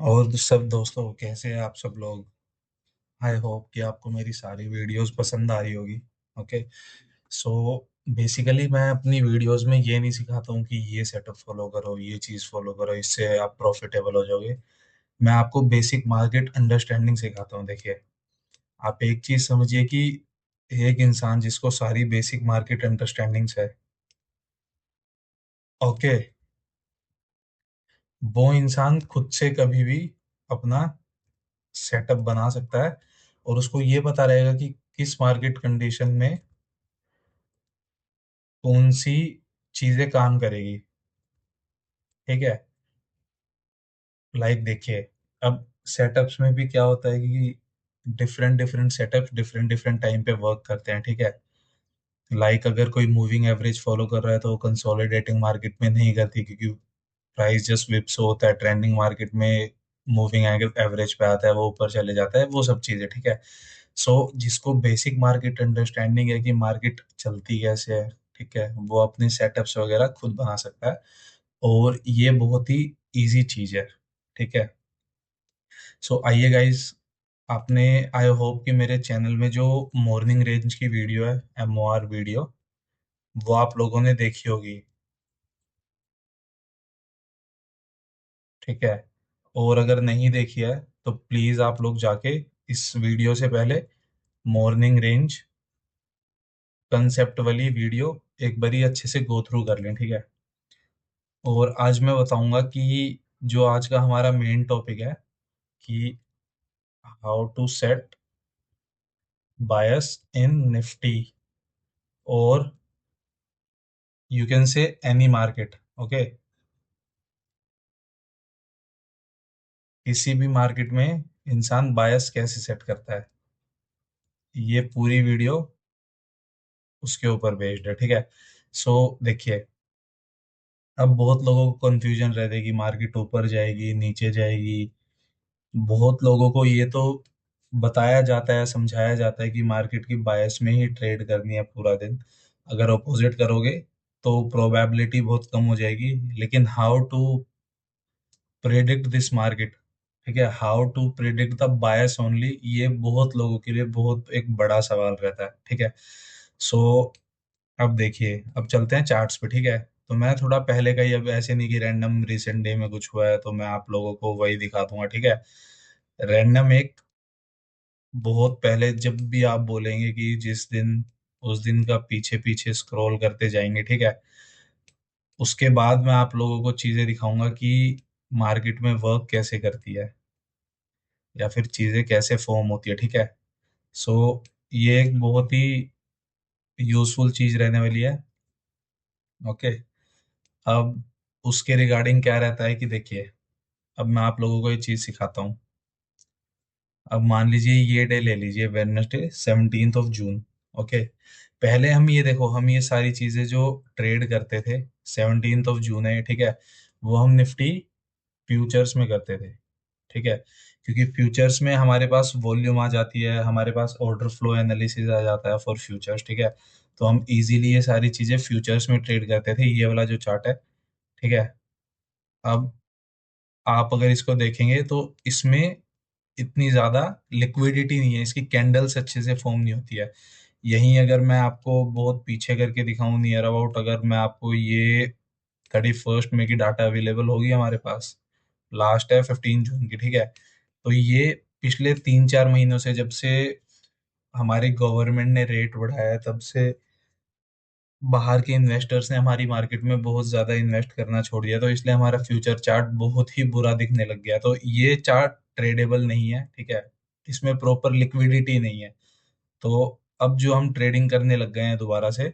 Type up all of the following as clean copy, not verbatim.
और सब दोस्तों, कैसे हैं आप सब लोग। आई होप कि आपको मेरी सारी वीडियोस पसंद आ रही होगी। ओके। सो बेसिकली मैं अपनी वीडियोस में ये नहीं सिखाता हूँ कि ये सेटअप फॉलो करो, ये चीज़ फॉलो करो, इससे आप प्रॉफिटेबल हो जाओगे। मैं आपको बेसिक मार्केट अंडरस्टैंडिंग सिखाता हूँ। देखिए, आप एक चीज़ समझिए कि एक इंसान जिसको सारी बेसिक मार्केट अंडरस्टैंडिंग्स है, ओके, वो इंसान खुद से कभी भी अपना सेटअप बना सकता है और उसको ये पता रहेगा कि किस मार्केट कंडीशन में कौन सी चीजें काम करेगी। ठीक है। देखिए, अब सेटअप्स में भी क्या होता है कि different different setups different different time पे वर्क करते हैं। ठीक है। अगर कोई मूविंग एवरेज फॉलो कर रहा है तो वो कंसोलिडेटिंग मार्केट में नहीं करती, क्योंकि प्राइस जस्ट विप्स होता है। ट्रेंडिंग मार्केट में मूविंग एवरेज पे आता है, वो ऊपर चले जाता है, वो सब चीजें। ठीक है। सो जिसको बेसिक मार्केट अंडरस्टैंडिंग है कि मार्केट चलती कैसे है, ठीक है, वो अपने सेटअप्स वगैरह खुद बना सकता है। और ये बहुत ही इजी चीज है। ठीक है। सो आइए गाइस, आपने, आई होप कि मेरे चैनल में जो मॉर्निंग रेंज की वीडियो है, MOR वीडियो, वो आप लोगों ने देखी होगी। ठीक है। और अगर नहीं देखी है तो प्लीज आप लोग जाके इस वीडियो से पहले मॉर्निंग रेंज कंसेप्ट वाली वीडियो एक बारी अच्छे से गो थ्रू कर लें। ठीक है। और आज मैं बताऊंगा कि जो आज का हमारा मेन टॉपिक है कि how to set bias in Nifty, और you can say any market. Okay. किसी भी मार्केट में इंसान बायस कैसे सेट करता है, ये पूरी वीडियो उसके ऊपर बेस्ड है। ठीक है। सो देखिए, अब बहुत लोगों को कंफ्यूजन रहता है कि मार्केट ऊपर जाएगी नीचे जाएगी। बहुत लोगों को ये तो बताया जाता है, समझाया जाता है कि मार्केट की बायस में ही ट्रेड करनी है पूरा दिन। अगर अपोजिट करोगे तो प्रोबेबिलिटी बहुत कम हो जाएगी। लेकिन how to predict this market, ठीक है, how to predict the bias only, ये बहुत लोगों के लिए बहुत एक बड़ा सवाल रहता है। ठीक है। सो अब देखिए, अब चलते हैं चार्ट्स पे। ठीक है। तो मैं थोड़ा पहले का ही, अब ऐसे नहीं कि रैंडम रिसेंट डे में कुछ हुआ है तो मैं आप लोगों को वही दिखा दूंगा। ठीक है। रैंडम एक, बहुत पहले जब भी आप बोलेंगे कि जिस दिन, उस दिन का पीछे पीछे स्क्रॉल करते जाएंगे। ठीक है। उसके बाद मैं आप लोगों को चीजें दिखाऊंगा कि मार्केट में वर्क कैसे करती है या फिर चीजें कैसे फॉर्म होती है। ठीक है। सो ये एक बहुत ही यूजफुल चीज रहने वाली है। ओके। अब उसके रिगार्डिंग क्या रहता है कि देखिए, अब मैं आप लोगों को ये चीज सिखाता हूँ। अब मान लीजिए ये डे ले लीजिए, वेडनेसडे 17 जून। ओके। पहले हम ये देखो, हम ये सारी चीजें जो ट्रेड करते थे, 17 जून है, ठीक है, वो हम निफ्टी फ्यूचर्स में करते थे। ठीक है। क्योंकि फ्यूचर्स में हमारे पास वॉल्यूम आ जाती है, हमारे पास ऑर्डर फ्लो एनालिसिस आ जाता है फॉर फ्यूचर्स। ठीक है। तो हम इजीली ये सारी चीजें फ्यूचर्स में ट्रेड करते थे। ये वाला जो चार्ट है, ठीक है। अब आप अगर इसको देखेंगे तो इसमें इतनी ज्यादा लिक्विडिटी नहीं है, इसकी कैंडल्स अच्छे से फॉर्म नहीं होती है। यहीं अगर मैं आपको बहुत पीछे करके दिखाऊं, नियर अबाउट, अगर मैं आपको ये 31 मई की डाटा अवेलेबल होगी हमारे पास, लास्ट है 15 जून की। ठीक है। तो ये पिछले 3-4 महीनों से, जब से हमारी गवर्नमेंट ने रेट बढ़ाया है, तब से बाहर के इन्वेस्टर्स ने हमारी मार्केट में बहुत ज्यादा इन्वेस्ट करना छोड़ दिया, तो इसलिए हमारा फ्यूचर चार्ट बहुत ही बुरा दिखने लग गया। तो ये चार्ट ट्रेडेबल नहीं है। ठीक है। इसमें प्रॉपर लिक्विडिटी नहीं है। तो अब जो हम ट्रेडिंग करने लग गए हैं दोबारा से,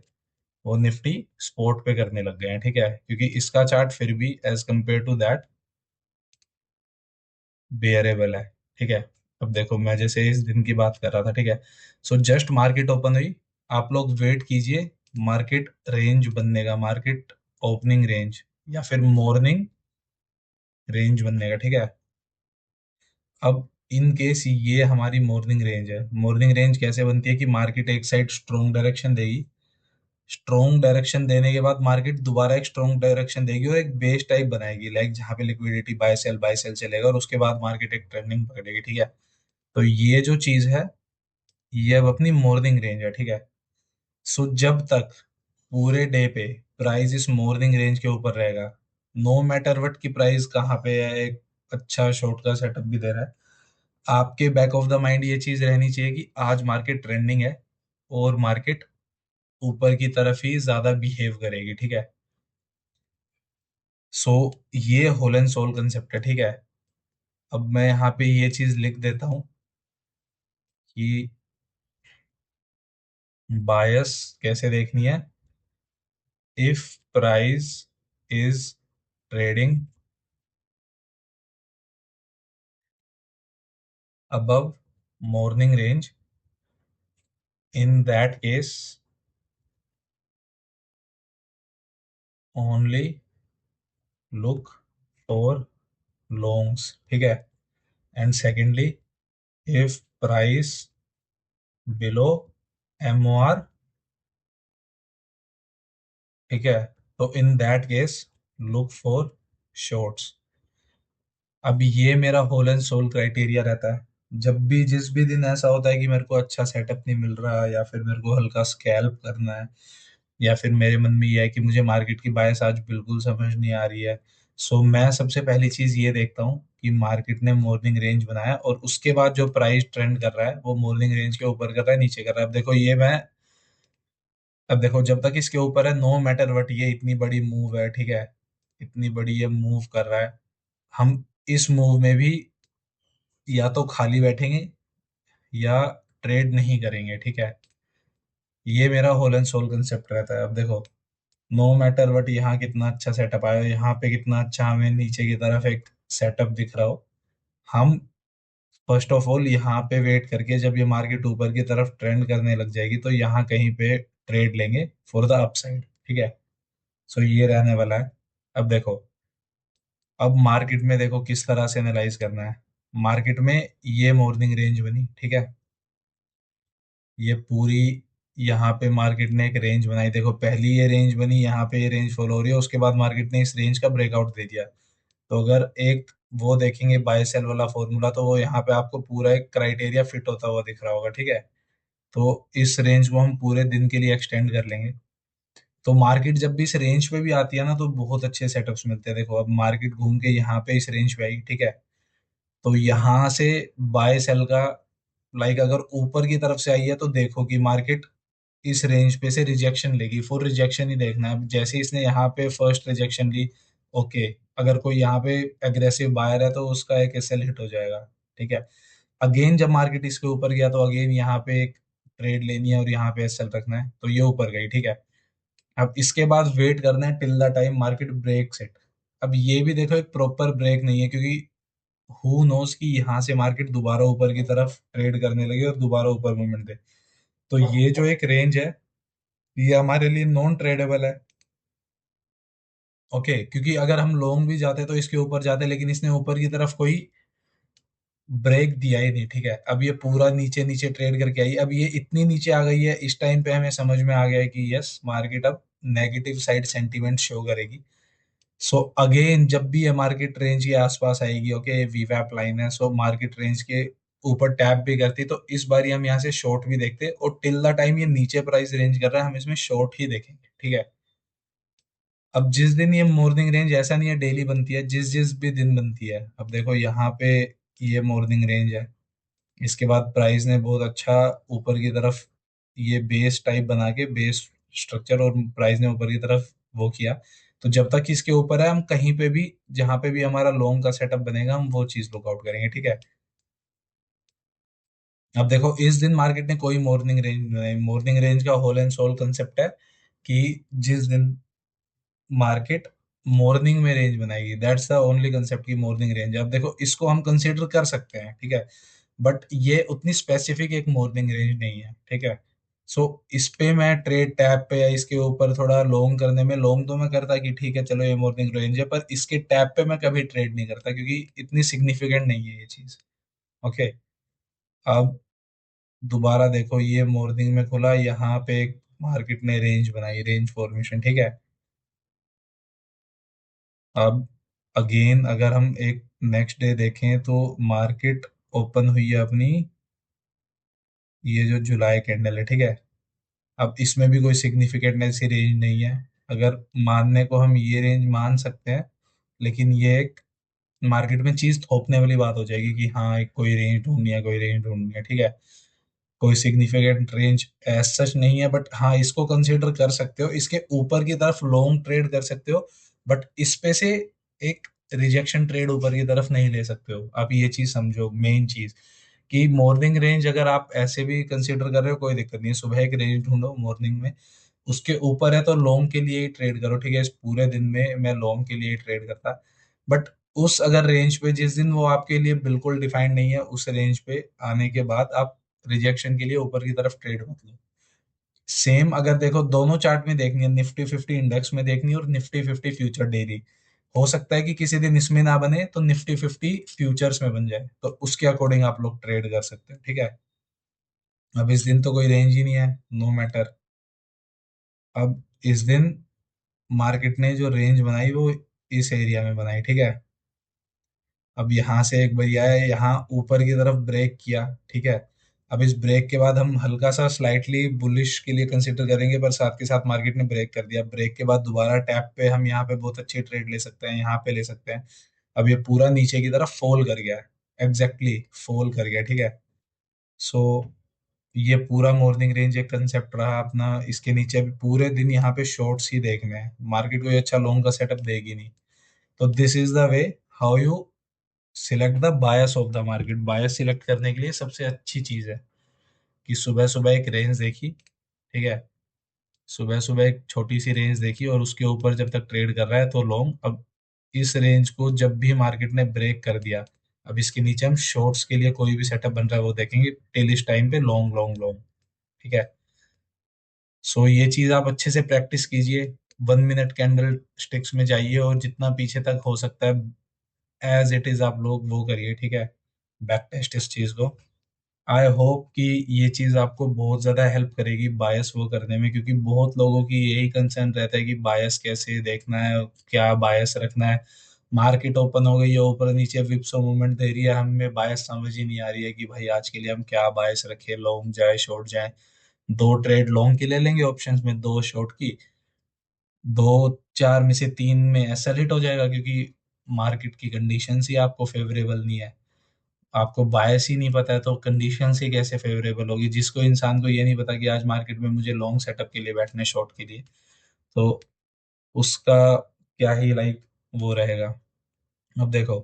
वो निफ्टी स्पॉट पे करने लग गए हैं। ठीक है। क्योंकि इसका चार्ट फिर भी एज कंपेयर टू दैट बेयरेबल है। ठीक है। अब देखो, मैं जैसे इस दिन की बात कर रहा था, ठीक है, सो जस्ट मार्केट ओपन हुई, आप लोग वेट कीजिए, मार्केट रेंज बनने का, मार्केट ओपनिंग रेंज या फिर मॉर्निंग रेंज बनने का। ठीक है। अब इन केस ये हमारी मॉर्निंग रेंज है, मॉर्निंग रेंज कैसे बनती है कि मार्केट एक साइड स्ट्रॉन्ग डायरेक्शन देगी, स्ट्रॉन्ग डायरेक्शन देने के बाद मार्केट दोबारा एक स्ट्रॉन्ग डायरेक्शन देगी और एक बेस टाइप बनाएगी, लाइक जहाँ पे लिक्विडिटी बाय सेल चलेगा, और उसके बाद मार्केट एक ट्रेंडिंग पकड़ेगी, ठीक है। तो ये जो चीज है, ये अब अपनी मॉर्निंग रेंज है, ठीक है। सो जब तक पूरे डे पे प्राइस इस मॉर्निंग रेंज के ऊपर रहेगा, नो मैटर वट की प्राइस कहाँ पे है, एक अच्छा शॉर्ट का सेटअप भी दे रहा है, आपके बैक ऑफ द माइंड ये चीज रहनी चाहिए कि आज मार्केट ट्रेंडिंग है और मार्केट ऊपर की तरफ ही ज्यादा बिहेव करेगी, ठीक है। सो ये होल एंड सोल कंसेप्ट है, ठीक है। अब मैं यहाँ पे ये चीज लिख देता हूँ कि बायस कैसे देखनी है। If price is trading above morning range, in that case only look for longs, ठीक है। And secondly, if price below MOR, ठीक है, तो in that case look for shorts. अब ये मेरा होल एंड सोल क्राइटेरिया रहता है। जब भी जिस भी दिन ऐसा होता है कि मेरे को अच्छा सेटअप नहीं मिल रहा, या फिर मेरे को हल्का स्कैल्प करना है, या फिर मेरे मन में ये है कि मुझे मार्केट की बायस आज बिल्कुल समझ नहीं आ रही है, सो मैं सबसे पहली चीज ये देखता हूँ कि मार्केट ने मॉर्निंग रेंज बनाया और उसके बाद जो प्राइस ट्रेंड कर रहा है वो मॉर्निंग रेंज के ऊपर कर रहा है, नीचे कर रहा है। अब देखो ये मैं, अब देखो जब तक इसके ऊपर है, नो मैटर वट, ये इतनी बड़ी मूव है, ठीक है, इतनी बड़ी ये मूव कर रहा है, हम इस मूव में भी या तो खाली बैठेंगे या ट्रेड नहीं करेंगे, ठीक है। ये मेरा होल एंड सोल कंसेप्ट रहता है। अब देखो, नो मैटर बट यहाँ कितना अच्छा सेटअप आया हो, यहाँ पे कितना अच्छा हमें नीचे की तरफ एक सेटअप दिख रहा हो, हम फर्स्ट ऑफ ऑल यहाँ पे वेट करके जब ये मार्केट ऊपर की तरफ ट्रेंड करने लग जाएगी तो यहाँ कहीं पे ट्रेड लेंगे फॉर द अपसाइड, ठीक है। सो ये रहने वाला है। अब देखो, अब मार्केट में देखो किस तरह से एनालाइज करना है। मार्केट में ये मॉर्निंग रेंज बनी, ठीक है, ये पूरी, यहाँ पे मार्केट ने एक रेंज बनाई, देखो पहली ये रेंज बनी, यहाँ पे ये रेंज फॉलो हो रही है, उसके बाद मार्केट ने इस रेंज का ब्रेकआउट दे दिया। तो अगर एक वो देखेंगे बाय सेल वाला फॉर्मूला, तो वो यहाँ पे आपको पूरा एक क्राइटेरिया फिट होता हुआ दिख रहा होगा, ठीक है। तो इस रेंज को हम पूरे दिन के लिए एक्सटेंड कर लेंगे। तो मार्केट जब भी इस रेंज पे भी आती है ना, तो बहुत अच्छे सेटअप्स मिलते हैं। देखो अब मार्केट घूम के यहाँ पे इस रेंज पे आई, ठीक है, तो यहाँ से बाय सेल का, लाइक अगर ऊपर की तरफ से आई है तो देखो कि मार्केट इस रेंज पे से रिजेक्शन लेगी, फुल रिजेक्शन ही देखना है। अब जैसे इसने यहाँ पे फर्स्ट रिजेक्शन ली, ओके, अगर कोई यहाँ पे एग्रेसिव बायर है तो उसका एक एसएल हिट हो जाएगा, ठीक है। अगेन जब मार्केट इसके ऊपर गया तो अगेन यहाँ पे एक ट्रेड लेनी है और यहाँ पे एसएल रखना है, तो ये ऊपर गई, ठीक है। अब इसके बाद वेट करना है till the time market break set. अब ये भी देखो एक प्रॉपर ब्रेक नहीं है, क्योंकि हु नोस कि यहाँ से मार्केट दोबारा ऊपर की तरफ ट्रेड करने लगे और दोबारा ऊपर मूवमेंट दे। तो ये जो एक रेंज है, ये हमारे लिए नॉन ट्रेडेबल है, ओके, क्योंकि अगर हम लॉन्ग भी जाते तो इसके ऊपर जाते, लेकिन इसने ऊपर की तरफ कोई ब्रेक दिया ही नहीं, ठीक है। अब ये पूरा नीचे नीचे ट्रेड करके आई, अब ये इतनी नीचे आ गई है, इस टाइम पे हमें समझ में आ गया है कि यस मार्केट अब नेगेटिव साइड सेंटीमेंट शो करेगी। सो अगेन जब भी ये मार्केट रेंज के आसपास आएगी, ओके, वीवैप लाइन है, सो मार्केट रेंज के ऊपर टैप भी करती, तो इस बार हम यहाँ से शॉर्ट भी देखते और टिल द टाइम ये नीचे प्राइस रेंज कर रहा है हम इसमें शॉर्ट ही देखेंगे, ठीक है। अब जिस दिन ये मॉर्निंग रेंज, ऐसा नहीं है डेली बनती है, जिस जिस भी दिन बनती है, अब देखो यहाँ पे ये मॉर्निंग रेंज है, इसके बाद प्राइस ने बहुत अच्छा ऊपर की तरफ ये बेस टाइप बना के बेस स्ट्रक्चर, और प्राइस ने ऊपर की तरफ वो किया। तो जब तक इसके ऊपर है हम कहीं पे भी, जहां पे भी हमारा लॉन्ग का सेटअप बनेगा हम वो चीज लुकआउट करेंगे, ठीक है। अब देखो इस दिन मार्केट ने कोई मॉर्निंग रेंज बनाई, मॉर्निंग रेंज का होल एंड सोल कंसेप्ट है कि जिस दिन मार्केट मॉर्निंग में रेंज बनाएगी, दैट्स द ओनली कंसेप्ट की मॉर्निंग रेंज। अब देखो इसको हम कंसीडर कर सकते हैं, ठीक है, बट ये उतनी स्पेसिफिक एक मॉर्निंग रेंज नहीं है, ठीक है। सो इस पे मैं ट्रेड टैब पे या इसके ऊपर थोड़ा लॉन्ग करने में, लॉन्ग तो मैं करता कि ठीक है चलो ये मॉर्निंग रेंज है, पर इसके टैब पे मैं कभी ट्रेड नहीं करता क्योंकि इतनी सिग्निफिकेंट नहीं है ये चीज, ओके। अब दोबारा देखो ये मॉर्निंग में खुला यहाँ पे एक मार्केट ने रेंज बनाई, रेंज फॉर्मेशन, ठीक है। अब अगेन अगर हम एक नेक्स्ट डे देखें तो मार्केट ओपन हुई है अपनी, ये जो जुलाई कैंडल है, ठीक है। अब इसमें भी कोई सिग्निफिकेंट ऐसी रेंज नहीं है। अगर मानने को हम ये रेंज मान सकते हैं, लेकिन ये एक मार्केट में चीज थोपने वाली बात हो जाएगी कि हाँ एक कोई रेंज ढूंढनी है, कोई रेंज ढूंढनी है, ठीक है। कोई सिग्निफिकेंट रेंज एज सच नहीं है, बट हाँ इसको कंसीडर कर सकते हो, इसके ऊपर की तरफ लॉन्ग ट्रेड कर सकते हो। बट इस पे से एक रिजेक्शन ट्रेड ऊपर की तरफ नहीं ले सकते हो। आप ये चीज समझो, मेन चीज कि मॉर्निंग रेंज अगर आप ऐसे भी कंसीडर कर रहे हो कोई दिक्कत नहीं है, सुबह एक रेंज ढूंढो मॉर्निंग में, उसके ऊपर है तो लॉन्ग के लिए ही ट्रेड करो, ठीक है। इस पूरे दिन में मैं लॉन्ग के लिए ही ट्रेड करता। बट उस अगर रेंज पे जिस दिन वो आपके लिए बिल्कुल डिफाइंड नहीं है, उस रेंज पे आने के बाद आप रिजेक्शन के लिए ऊपर की तरफ ट्रेड मत लो। सेम अगर देखो दोनों चार्ट में देखनी है, निफ्टी 50 इंडेक्स में देखनी है और निफ्टी 50 फ्यूचर डेली, हो सकता है कि किसी दिन इसमें ना बने तो निफ्टी 50 फ्यूचर्स में बन जाए, तो उसके अकॉर्डिंग आप लोग ट्रेड कर सकते हैं, ठीक है। अब इस दिन तो कोई रेंज ही नहीं है, नो मैटर। अब इस दिन मार्केट ने जो रेंज बनाई वो इस एरिया में बनाई, ठीक है। अब यहाँ से एक भैया है, यहाँ ऊपर की तरफ ब्रेक किया, ठीक है। अब इस ब्रेक के बाद हम हल्का सा स्लाइटली बुलिश के लिए कंसिडर करेंगे, पर साथ के साथ मार्केट ने ब्रेक कर दिया। ब्रेक के बाद दोबारा टैप पे हम यहाँ पे बहुत अच्छी ट्रेड ले सकते हैं, यहाँ पे ले सकते हैं। अब ये पूरा नीचे की तरफ फॉल कर गया है, एग्जैक्टली फॉल कर गया, ठीक है। सो ये पूरा मॉर्निंग रेंज एक कंसेप्ट रहा अपना। इसके नीचे भी पूरे दिन यहाँ पे शॉर्ट्स ही देखने हैं, मार्केट कोई अच्छा लॉन्ग का सेटअप देगी नहीं। तो this is the way how you select the bias of the market. Bias select करने के लिए सबसे अच्छी चीज है कि सुबह सुबह एक रेंज देखी, ठीक है। सुबह सुबह एक छोटी सी रेंज देखी और उसके ऊपर जब तक ट्रेड कर रहा है तो लॉन्ग। अब इस रेंज को जब भी मार्केट ने ब्रेक कर दिया, अब इसके नीचे हम शॉर्ट्स के लिए कोई भी सेटअप बन रहा है वो देखेंगे टिल इस टाइम पे लॉन्ग लॉन्ग लॉन्ग, ठीक है। सो ये चीज आप अच्छे से प्रैक्टिस कीजिए। 1 मिनट कैंडल स्टिक्स में जाइए और जितना पीछे तक हो सकता है एज इट इज आप लोग वो करिए, ठीक है। बैक टेस्ट इस चीज को। आई होप कि ये चीज आपको बहुत ज्यादा हेल्प करेगी बायस वो करने में, क्योंकि बहुत लोगों की यही कंसर्न रहता है कि बायस कैसे देखना है, क्या बायस रखना है। मार्केट ओपन हो गई है, ऊपर नीचे विप्सो मूवमेंट दे रही है, हमें बायस समझ ही नहीं आ रही है कि भाई आज के लिए हम क्या बायस रखे, लॉन्ग जाए शॉर्ट जाए। दो ट्रेड लॉन्ग की ले लेंगे ऑप्शंस में, दो शॉर्ट की, दो चार में से तीन में एसएल हिट हो जाएगा, क्योंकि मार्केट की कंडीशंस ही आपको फेवरेबल नहीं है। आपको बायस ही नहीं पता है तो कंडीशन ही कैसे फेवरेबल होगी। जिसको इंसान को ये नहीं पता कि आज मार्केट में मुझे लॉन्ग सेटअप के लिए बैठना है, शॉर्ट के लिए, तो उसका क्या ही लाइक वो रहेगा। अब देखो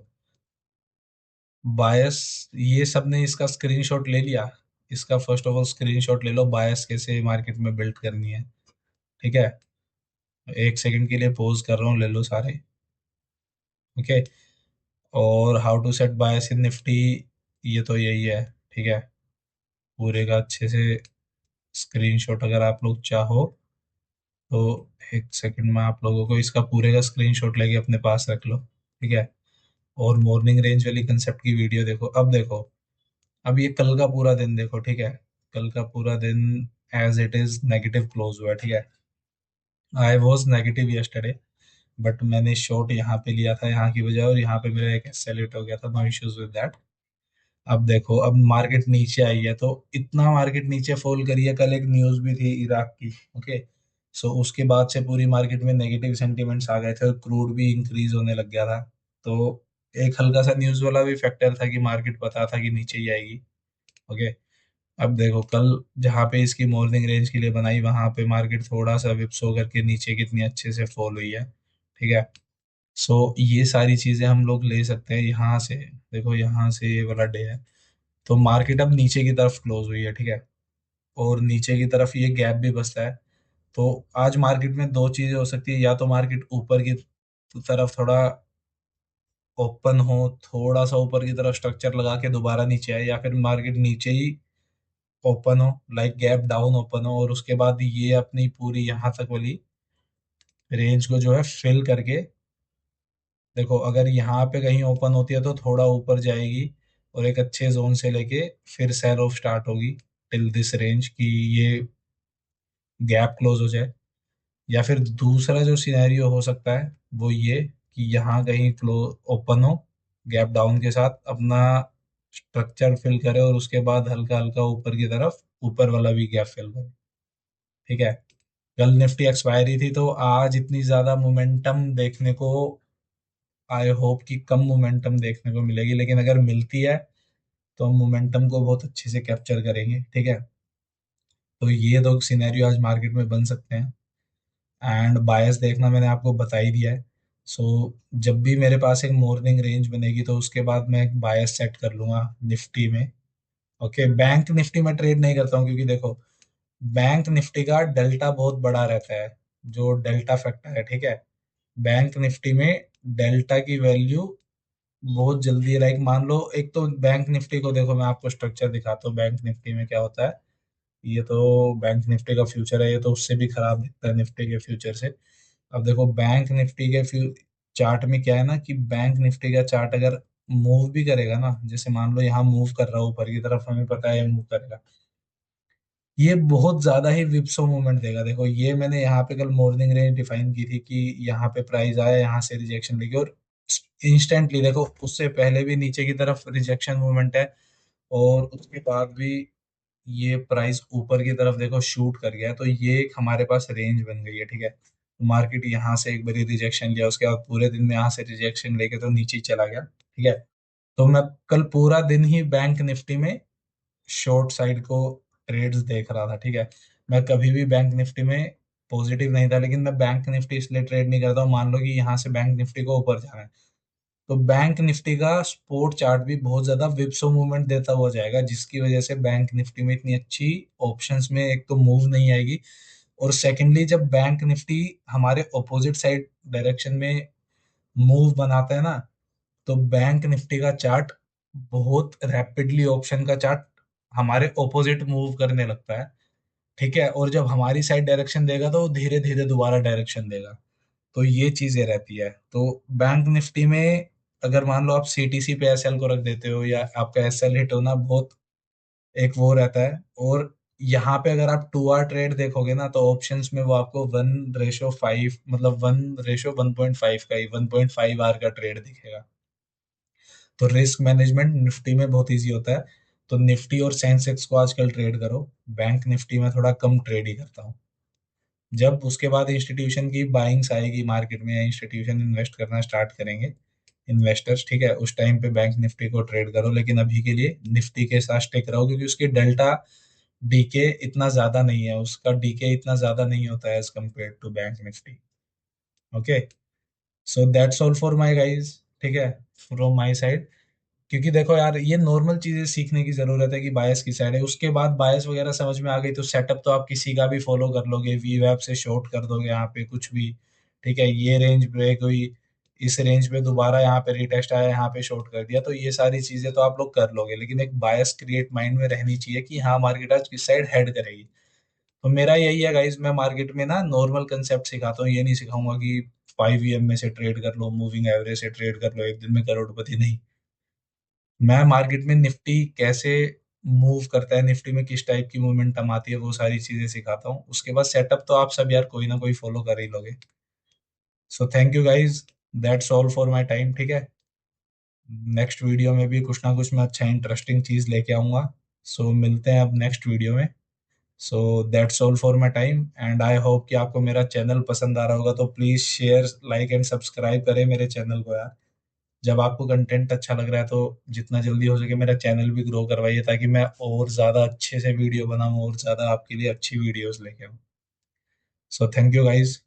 बायस, ये सब ने इसका स्क्रीनशॉट ले लिया। इसका फर्स्ट ऑफ ऑल स्क्रीनशॉट ले लो, बायस कैसे मार्केट में बिल्ड करनी है, ठीक है। एक सेकंड के लिए पॉज कर रहा हूँ, ले लो सारे, ओके। और how to set bias in Nifty, ये तो यही है, ठीक है। पूरे का अच्छे से स्क्रीनशॉट अगर आप लोग चाहो तो एक सेकंड में आप लोगों को इसका पूरे का स्क्रीनशॉट लेके अपने पास रख लो, ठीक है। और मॉर्निंग रेंज वाली कंसेप्ट की वीडियो देखो। अब देखो, अब ये कल का पूरा दिन देखो, ठीक है। कल का पूरा दिन as it is negative close हुआ, ठीक है। I was negative yesterday, but मैंने शॉर्ट यहाँ पे लिया था यहाँ की बजाय, और यहाँ पे मेरा एक सेलेक्ट हो गया था, नो इश्यूज विद दैट। अब देखो, अब मार्केट नीचे आई है तो इतना मार्केट नीचे फॉल करी है। कल एक न्यूज भी थी इराक की, ओके। सो उसके बाद से पूरी मार्केट में नेगेटिव सेंटिमेंट्स आ गए थे और क्रूड भी इंक्रीज होने लग गया था। तो एक हल्का सा न्यूज वाला भी फैक्टर था कि मार्केट पता था कि नीचे ही आएगी, ओके। अब देखो कल जहाँ पे इसकी मॉर्निंग रेंज के लिए बनाई, वहां पे मार्केट थोड़ा सा विप्स होकर के नीचे कितनी अच्छे से फॉल हुई है, ठीक है। सो ये सारी चीजें हम लोग ले सकते हैं यहाँ से। देखो यहाँ से ये वाला डे है, तो मार्केट अब नीचे की तरफ क्लोज हुई है, ठीक है। और नीचे की तरफ ये गैप भी बचता है। तो आज मार्केट में दो चीजें हो सकती है, या तो मार्केट ऊपर की तरफ थोड़ा ओपन हो, थोड़ा सा ऊपर की तरफ स्ट्रक्चर लगा के दोबारा नीचे आए, या फिर मार्केट नीचे ही ओपन हो, लाइक गैप डाउन ओपन हो, और उसके बाद ये अपनी पूरी यहाँ तक वाली रेंज को जो है फिल करके, देखो अगर यहाँ पे कहीं ओपन होती है तो थोड़ा ऊपर जाएगी और एक अच्छे जोन से लेके फिर सेल ऑफ स्टार्ट होगी टिल दिस रेंज की। ये गैप क्लोज हो जाए। या फिर दूसरा जो सिनेरियो हो सकता है वो ये कि यहाँ कहीं क्लो ओपन हो, गैप डाउन के साथ अपना स्ट्रक्चर फिल करे और उसके बाद हल्का हल्का ऊपर की तरफ ऊपर वाला भी गैप फिल करे। ठीक है। कल निफ्टी एक्सपायरी थी तो आज इतनी ज्यादा मोमेंटम देखने को, आई होप कि कम मोमेंटम देखने को मिलेगी, लेकिन अगर मिलती है तो हम मोमेंटम को बहुत अच्छे से कैप्चर करेंगे। ठीक है। तो ये दो सिनेरियो आज मार्केट में बन सकते हैं। एंड बायस देखना मैंने आपको बता ही दिया है। सो जब भी मेरे पास एक मॉर्निंग रेंज बनेगी तो उसके बाद मैं एक बायस सेट कर लूंगा निफ्टी में। ओके, बैंक निफ्टी में ट्रेड नहीं करता हूँ क्योंकि देखो, बैंक निफ्टी का डेल्टा बहुत बड़ा रहता है, जो डेल्टा फैक्टर है। ठीक है। बैंक निफ्टी में डेल्टा की वैल्यू बहुत जल्दी, लाइक मान लो, एक तो बैंक निफ्टी को देखो, मैं आपको स्ट्रक्चर दिखाता हूँ बैंक निफ्टी में क्या होता है। ये तो बैंक निफ्टी का फ्यूचर है, ये तो उससे भी खराब दिखता है निफ्टी के फ्यूचर से। अब देखो बैंक निफ्टी के फ्यू चार्ट में क्या है ना, कि बैंक निफ्टी का चार्ट अगर मूव भी करेगा ना, जैसे मान लो यहाँ मूव कर रहा है ऊपर की तरफ, हमें पता है मूव करेगा, ये बहुत ज्यादा ही विप्सो मूवमेंट देगा। देखो ये मैंने यहाँ पे कल मॉर्निंग रेंज डिफाइन की थी कि यहाँ पे प्राइस आया, यहाँ से रिजेक्शन लेके, और इंस्टेंटली देखो उससे पहले भी नीचे की तरफ रिजेक्शन मूवमेंट है, और उसके बाद भी ये प्राइस ऊपर की तरफ देखो शूट कर गया है। तो ये एक हमारे पास रेंज बन गई है। ठीक है। तो मार्केट यहाँ से एक बारी रिजेक्शन लिया, उसके बाद पूरे दिन में यहाँ से रिजेक्शन लेके तो नीचे ही चला गया। ठीक है। तो मैं कल पूरा दिन ही बैंक निफ्टी में शॉर्ट साइड को ट्रेड्स देख रहा था। ठीक है। मैं कभी भी बैंक निफ्टी में पॉजिटिव नहीं था, लेकिन मैं बैंक निफ्टी इसलिए ट्रेड नहीं करता हूँ, मान लो कि यहाँ से बैंक निफ्टी को ऊपर जाना है, तो बैंक निफ्टी का स्पोर्ट चार्ट भी बहुत ज्यादा विप्सो मूवमेंट देता हुआ जाएगा, जिसकी वजह से बैंक निफ्टी में इतनी अच्छी ऑप्शंस में एक तो मूव नहीं आएगी, और सेकेंडली जब बैंक निफ्टी हमारे ऑपोजिट साइड डायरेक्शन में मूव बनाता है ना, तो बैंक निफ्टी का चार्ट बहुत रैपिडली, ऑप्शन का चार्ट हमारे ऑपोजिट मूव करने लगता है। ठीक है। और जब हमारी साइड डायरेक्शन देगा तो धीरे धीरे दोबारा डायरेक्शन देगा। तो ये चीजें रहती है। तो बैंक निफ्टी में अगर मान लो आप सीटीसी पे एसएल को रख देते हो, या आपका एसएल हिट होना बहुत एक वो रहता है, और यहाँ पे अगर आप 2 आवर ट्रेड देखोगे ना, तो ऑप्शंस में वो आपको 1:5, मतलब 1:1.5 का ही 1.5 आवर का ट्रेड दिखेगा। तो रिस्क मैनेजमेंट निफ्टी में बहुत इजी होता है। तो निफ्टी और सेंसेक्स को आजकल ट्रेड करो, बैंक निफ्टी में थोड़ा कम ट्रेड ही करता हूँ। जब उसके बाद इंस्टीट्यूशन की बाइंग्स आएगी मार्केट में, या इंस्टीट्यूशन इन्वेस्ट करना स्टार्ट करेंगे इन्वेस्टर्स, ठीक है, उस टाइम पे बैंक निफ्टी को ट्रेड करो, लेकिन अभी के लिए निफ्टी के साथ स्टिक रहो, क्योंकि उसकी डेल्टा डीके इतना ज्यादा नहीं है, उसका डीके इतना ज्यादा नहीं होता है as compare to bank Nifty. Okay. So that's all for my guys. ठीक है, फ्रॉम माय साइड। क्योंकि देखो यार, ये नॉर्मल चीजें सीखने की जरूरत है कि बायस की साइड है, उसके बाद बायस वगैरह समझ में आ गई तो सेटअप तो आप किसी का भी फॉलो कर लोगे, वी वेब से शॉर्ट कर दोगे यहाँ पे कुछ भी। ठीक है, ये रेंज ब्रेक हुई, इस रेंज पे दोबारा यहाँ पे रिटेस्ट आया, यहाँ पे शॉर्ट कर दिया, तो ये सारी चीजें तो आप लोग कर लोगे, लेकिन एक बायस क्रिएट माइंड में रहनी चाहिए कि हाँ मार्केट आज किस साइड हेड करेगी। तो मेरा यही है गाइज, मैं मार्केट में ना नॉर्मल कंसेप्ट सिखाता हूँ, ये नहीं सिखाऊंगा कि 5 EM में से ट्रेड कर लो, मूविंग एवरेज से ट्रेड कर लो, एक दिन में करोड़पति नहीं। मैं मार्केट में निफ्टी कैसे मूव करता है, निफ्टी में किस टाइप की मूवमेंटम आती है, वो सारी चीजें सिखाता हूँ। उसके बाद सेटअप तो आप सब यार कोई ना कोई फॉलो कर ही लोगे। So thank you guys, that's all for my time. ठीक है। नेक्स्ट वीडियो में भी कुछ ना कुछ मैं अच्छा इंटरेस्टिंग चीज लेके आऊंगा। सो मिलते हैं अब नेक्स्ट वीडियो में। सो that's all for my time, and I hope कि आपको मेरा चैनल पसंद आ रहा होगा, तो please share, like and subscribe करें मेरे चैनल को यार। जब आपको कंटेंट अच्छा लग रहा है तो जितना जल्दी हो सके मेरा चैनल भी ग्रो करवाइए, ताकि मैं और ज़्यादा अच्छे से वीडियो बनाऊं और ज़्यादा आपके लिए अच्छी वीडियोस लेके आऊँ। So thank you guys.